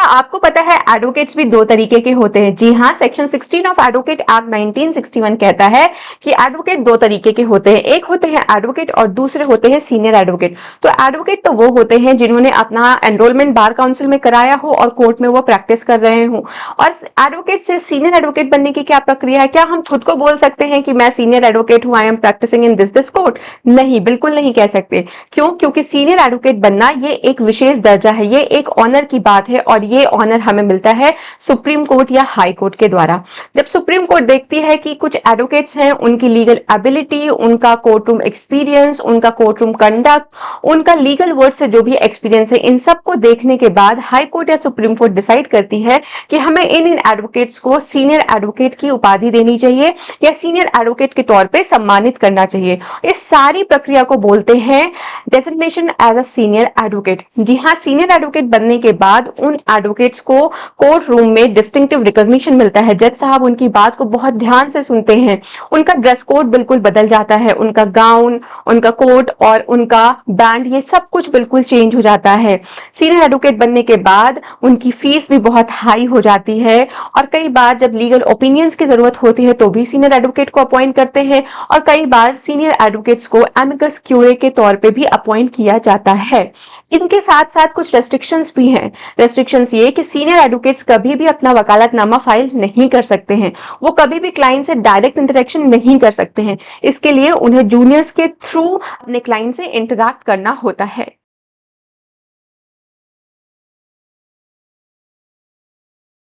आपको पता है एडवोकेट्स भी दो तरीके के होते हैं। जी हाँ, सेक्शन 16 ऑफ एडवोकेट एक्ट 1961 कहता है कि एडवोकेट दो तरीके के होते हैं, एक होते हैं एडवोकेट और दूसरे होते हैं सीनियर एडवोकेट। तो एडवोकेट तो वो होते हैं जिन्होंने अपना एनरोलमेंट बार काउंसिल में कराया हो और कोर्ट में वो प्रैक्टिस कर रहे हो। और एडवोकेट से सीनियर एडवोकेट बनने की क्या प्रक्रिया है? क्या हम खुद को बोल सकते हैं कि मैं सीनियर एडवोकेट हूं, I am practicing in this court? नहीं, बिल्कुल नहीं कह सकते। क्यों? क्योंकि सीनियर एडवोकेट बनना ये एक विशेष दर्जा है, ये एक ऑनर की बात है और ये ऑनर हमें मिलता है सुप्रीम कोर्ट या हाई कोर्ट के द्वारा। जब सुप्रीम कोर्ट देखती है कि कुछ एडवोकेट्स हैं, उनकी लीगल एबिलिटी, उनका कोर्ट रूम एक्सपीरियंस, उनका कोर्ट रूम कंडक्ट, उनका लीगल वर्ड से जो भी एक्सपीरियंस है, इन सब को देखने के बाद हाई कोर्ट या सुप्रीम कोर्ट डिसाइड करती है कि हमें इन एडवोकेट्स को सीनियर एडवोकेट की उपाधि देनी चाहिए या सीनियर एडवोकेट के तौर पे सम्मानित करना चाहिए। इस सारी प्रक्रिया को बोलते हैं designation as a senior advocate. जी हाँ, सीनियर एडवोकेट बनने के बाद उन एडवोकेट्स को कोर्ट रूम में डिस्टिंक्टिव रिकॉग्निशन मिलता है। जज साहब उनकी बात को बहुत ध्यान से सुनते हैं, उनका ड्रेस कोड बिल्कुल बदल जाता है, उनका गाउन, उनका कोट और उनका बैंड, ये सब कुछ बिल्कुल चेंज हो जाता है। सीनियर एडवोकेट बनने के बाद उनकी फीस भी बहुत हाई हो जाती है और कई बार जब लीगल ओपिनियंस की जरूरत होती है तो भी सीनियर एडवोकेट को अपॉइंट करते हैं और कई बार सीनियर एडवोकेट्स को एमिकस क्यूरे के तौर पे भी अपॉइंट किया जाता है। इनके साथ साथ कुछ रेस्ट्रिक्शंस भी हैं। रेस्ट्रिक्शंस ये कि सीनियर एडवोकेट्स कभी भी अपना वकालतनामा फाइल नहीं कर सकते हैं, वो कभी भी क्लाइंट से डायरेक्ट इंटरेक्शन नहीं कर सकते हैं। इसके लिए उन्हें जूनियर्स के थ्रू अपने क्लाइंट से इंटरैक्ट करना होता है।